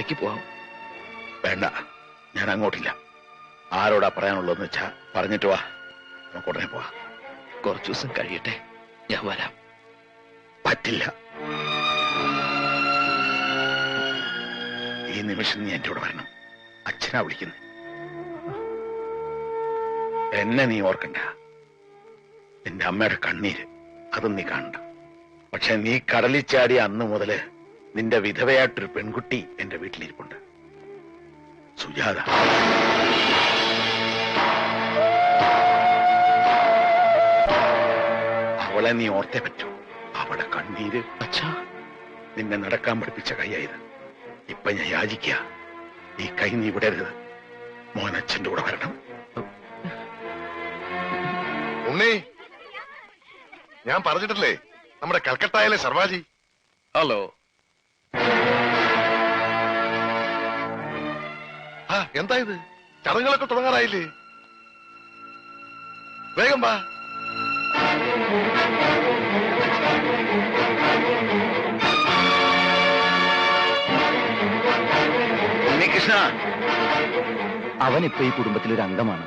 ഒറ്റയ്ക്ക് പോവാം. വേണ്ട, ഞാൻ അങ്ങോട്ടില്ല. ആരോടാ പറയാനുള്ളതെന്ന് വെച്ചാ പറഞ്ഞിട്ട് വാ, നമുക്ക് ഉടനെ പോവാ. കുറച്ചു ദിവസം കഴിയട്ടെ, ഞാൻ വരാം. പറ്റില്ല. ഈ നിമിഷം നീ എന്റെ കൂടെ വരണം. അച്ഛനാ വിളിക്കുന്നു. എന്നെ നീ ഓർക്കണ്ട. നിന്റെ അമ്മയുടെ കണ്ണീര് അതും നീ കാണണ്ട. പക്ഷെ നീ കടലിൽ ചാടിയ അന്ന് മുതല് നിന്റെ വിധവയായിട്ടൊരു പെൺകുട്ടി എന്റെ വീട്ടിലിരിപ്പുണ്ട്, സുജാത. അവളെ നീ ഓർത്തേ പറ്റൂ. അവളുടെ കണ്ണീര് അച്ഛാ, നിന്നെ നടക്കാൻ പഠിപ്പിച്ച കൈയായത്. ഇപ്പൊ ഞാൻ യാചിക്കുക, ഈ കൈ നീ വിടരുത്. മോൻ അച്ഛന്റെ കൂടെ വരണം. ഉണ്ണി, ഞാൻ പറഞ്ഞിട്ടില്ലേ നമ്മുടെ കൽക്കട്ടയിലെ സർവാജി? ഹലോ. ആ, എന്താ ഇത്? ചടങ്ങുകളൊക്കെ തുടങ്ങാറായില്ലേ? വേഗം വാ. ഉണ്ണികൃഷ്ണ, അവനിപ്പോ ഈ കുടുംബത്തിലൊരു അംഗമാണ്.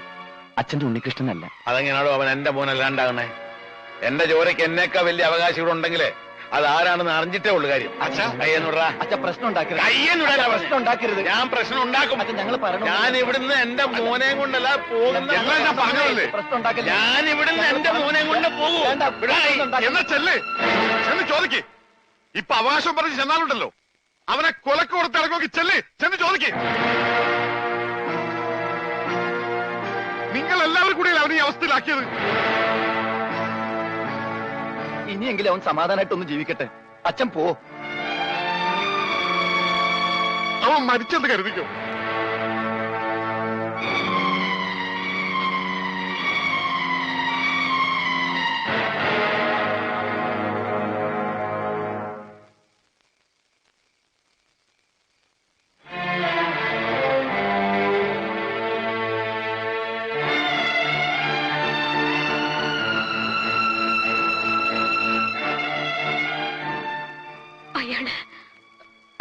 അച്ഛന്റെ ഉണ്ണികൃഷ്ണനല്ല. അതെങ്ങനെയാണോ അവൻ എന്റെ മോനല്ലാണ്ടാകണേ? എന്റെ ജോലിക്ക് എന്നേക്കാ വലിയ അവകാശികളുണ്ടെങ്കിലേ അതാരാണെന്ന് അറിഞ്ഞിട്ടേ ഉള്ളു കാര്യം. പ്രശ്നം ഉണ്ടാക്കരുത്. ഞാൻ പ്രശ്നം ഉണ്ടാക്കും. ഞാൻ ഇവിടുന്ന് എന്റെ മോനെ കൊണ്ടല്ല പോകുന്ന. ഞാൻ ഇവിടുന്ന് എന്റെ മോനെ കൊണ്ട് പോകും. എന്നാ ചെല്ല്, ചെന്ന് ചോദിക്ക്. ഇപ്പൊ അവകാശം പറഞ്ഞ് ചെന്നാലുണ്ടല്ലോ, അവനെ കൊലക്ക് കൊടുത്ത് ഇറങ്ങി. ചെല്ല്, ചെന്ന് ചോദിക്ക്. നിങ്ങൾ എല്ലാവരും കൂടി അവനെ ഈ അവസ്ഥയിലാക്കിയത്. ഇനിയെങ്കിലും അവൻ സമാധാനമായിട്ടൊന്ന് ജീവിക്കട്ടെ. അച്ഛൻ പോ. അവൻ മരിച്ചെന്ന് കരുതിക്കോ.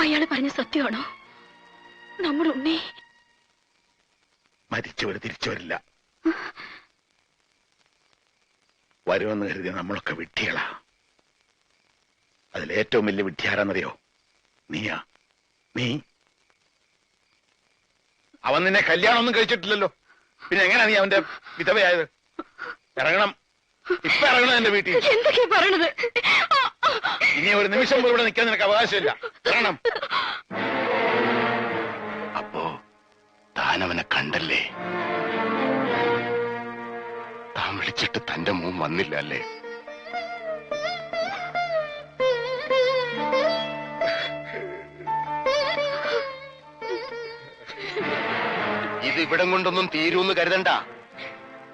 അയാള് പറഞ്ഞ സത്യമാണോ? നമ്മൾ ഉണ്ണി മരിച്ചവര് തിരിച്ചു വരില്ല. വരുമെന്ന് കരുതി നമ്മളൊക്കെ വിഡ്ഢികളാ. അതിലേറ്റവും വലിയ വിഡ്ഢിയാരാന്നറിയോ? നീയാ. നീ അവൻ നിന്നെ കല്യാണം ഒന്നും കഴിച്ചിട്ടില്ലല്ലോ, പിന്നെ എങ്ങനെയാ നീ അവന്റെ വിധവയായത്? ഇറങ്ങണം, ഇപ്പൊ ഇറങ്ങണം എന്റെ വീട്ടിൽ. എന്തൊക്കെയാ പറയണത്? ഇനി ഒരു നിമിഷം പോലും ഇവിടെ നിൽക്കാൻ നിനക്ക് അവകാശമില്ല. ഇറങ്ങണം. അപ്പോ താനവനെ കണ്ടല്ലേ? താൻ വിളിച്ചിട്ട് തന്റെ മോൻ വന്നില്ല അല്ലേ? ഇത് ഇവിടം കൊണ്ടൊന്നും തീരൂന്ന് കരുതണ്ട.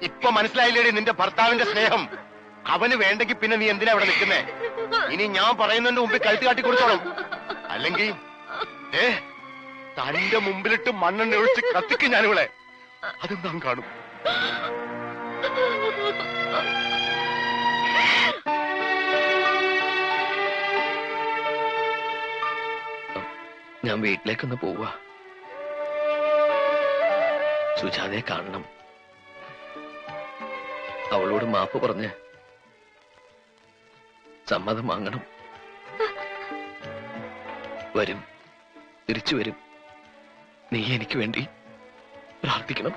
ഇപ്പൊ മനസ്സിലായില്ലേടി നിന്റെ ഭർത്താവിന്റെ സ്നേഹം? അവന് വേണ്ടെങ്കിൽ പിന്നെ നീ എന്തിനാ ഇവിടെ നിൽക്കുന്നേ? ഇനി ഞാൻ പറയുന്നതിന്റെ മുമ്പിൽ കഴുത്ത് കാട്ടി കൊടുത്തോളും. അല്ലെങ്കിൽ തന്റെ മുമ്പിലിട്ട് മണ്ണെണ്ണ ഒഴിച്ച് കത്തിക്കും ഞാനിവിടെ. അതും നാം കാണും. ഞാൻ വീട്ടിലേക്കൊന്ന് പോവാ. സുജാതയെ കാണണം. അവളോട് മാപ്പ് പറഞ്ഞ് സമ്മതം വാങ്ങണം. വരും, തിരിച്ചു വരും. നീ എനിക്ക് വേണ്ടി പ്രാർത്ഥിക്കണം.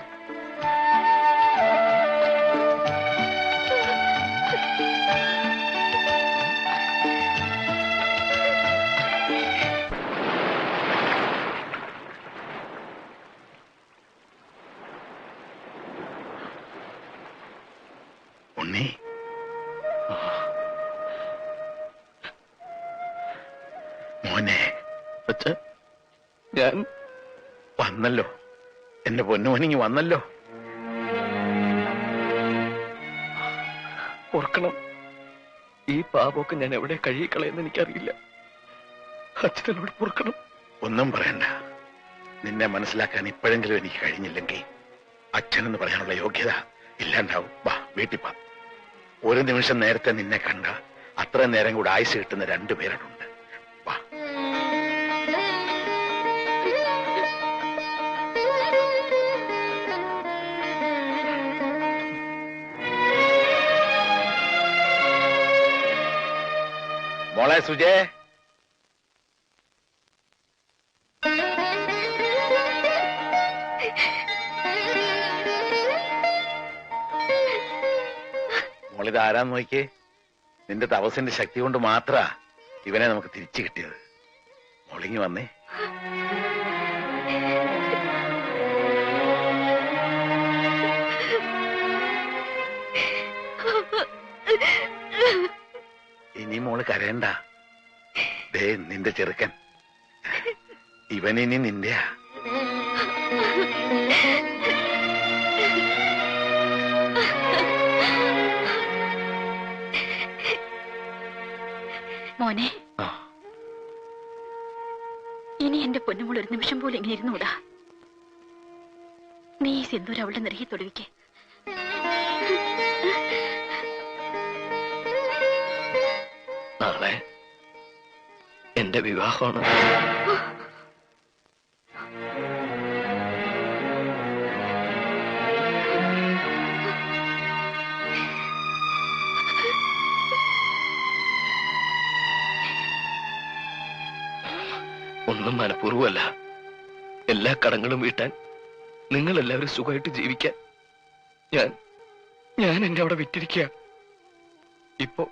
ഉണ്ണി, മോനെ. ഞാൻ വന്നല്ലോ, എന്റെ പൊന്നുമോനിങ്ങി വന്നല്ലോ. ഓർക്കണം, ഈ പാപമൊക്കെ ഞാൻ എവിടെ കഴുകിക്കളയെന്ന് എനിക്കറിയില്ല. അച്ഛനോട് പൊറുക്കണം. ഒന്നും പറയണ്ട. നിന്നെ മനസ്സിലാക്കാൻ ഇപ്പോഴെങ്കിലും എനിക്ക് കഴിഞ്ഞില്ലെങ്കിൽ അച്ഛനെന്ന് പറയാനുള്ള യോഗ്യത ഇല്ലാണ്ടാവും. വാ, വീട്ടിൽ വാ. ഒരു നിമിഷം നേരത്തെ നിന്നെ കണ്ട അത്ര നേരം കൂടെ ആയുസ് കിട്ടുന്ന 2 പേരുണ്ട്. വാ. മോളെ സുജേ, മോളിത് ആരാന്ന് നോക്കിയേ. നിന്റെ തപസ്സിന്റെ ശക്തി കൊണ്ട് മാത്ര ഇവനെ നമുക്ക് തിരിച്ചു കിട്ടിയത്. മോളിങ്ങി വന്നേ. ഇനി മോള് കരയണ്ട. ദേ നിന്റെ ചെറുക്കൻ, ഇവനിനി നിന്റെയാ. മോനെ, ആ, ഇനി എന്റെ പൊന്നുമോൾ ഒരു നിമിഷം പോലും ഇങ്ങനെ ഇരുന്നൂടാ. നീ ഈ സിന്ദൂരം അവളുടെ നെറുകി തൊടുവിക്ക്. നാളെ എന്റെ വിവാഹമാണ്. ഒന്നും മനഃപൂർവ്വമല്ല. എല്ലാ കടങ്ങളും വീട്ടാൻ, നിങ്ങൾ എല്ലാവരും സുഖമായിട്ട് ജീവിക്കാൻ ഞാൻ എന്നെ അവിടെ വിറ്റിരിക്കുക. ഇപ്പോ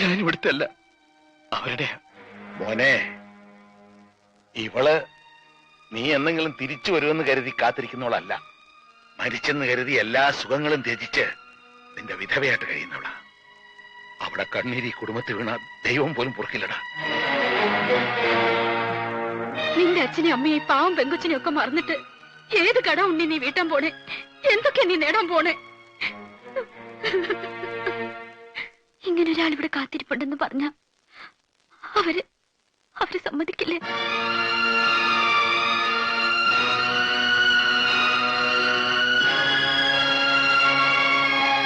ഞാൻ ഇവിടുത്തെ അല്ല, അവരുടെയാ. മോനെ, ഇവള് നീ എന്തെങ്കിലും തിരിച്ചു വരുമെന്ന് കരുതി കാത്തിരിക്കുന്നവളല്ല. മരിച്ചെന്ന് കരുതി എല്ലാ സുഖങ്ങളും ത്യജിച്ച് നിന്റെ വിധവയായിട്ട് കഴിയുന്നവളാ. അവിടെ കണ്ണീരി കുടുംബത്തിൽ വീണ ദൈവം പോലും പൊറുക്കില്ലടാ. നിന്റെ അച്ഛനെയും അമ്മയെ പാവം പെങ്കുച്ചിനെ ഒക്കെ മറന്നിട്ട് ഏത് കട ഉണ്ണി നീ വീട്ടാൻ പോണേ? എന്തൊക്കെയാ നീ നേടാൻ പോണേ? ഇങ്ങനെ ഒരാൾ ഇവിടെ കാത്തിരിപ്പുണ്ടെന്ന് പറഞ്ഞ അവര് സമ്മതിക്കില്ലേ?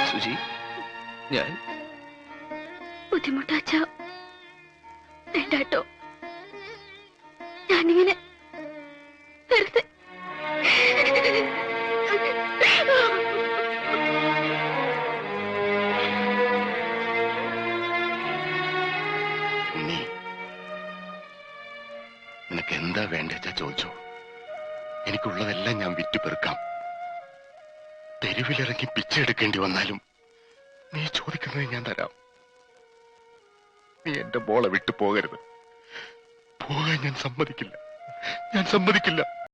സുജി, ഞാൻ ബുദ്ധിമുട്ടാച്ച വേണ്ടാട്ടോ. ഞാനിങ്ങനെ വെറുതെ ഉണ്ണി, നിനക്ക് എന്താ വേണ്ടെച്ചാ ചോദിച്ചോ. എനിക്കുള്ളതെല്ലാം ഞാൻ വിറ്റുപെറുക്കാം. തെരുവിലിറങ്ങി പിച്ചെടുക്കേണ്ടി വന്നാലും നീ ചോദിക്കുന്നത് ഞാൻ തരാം. നീ എന്റെ മോളെ വിട്ടു പോകരുത്. പോകാൻ ഞാൻ സമ്മതിക്കില്ല.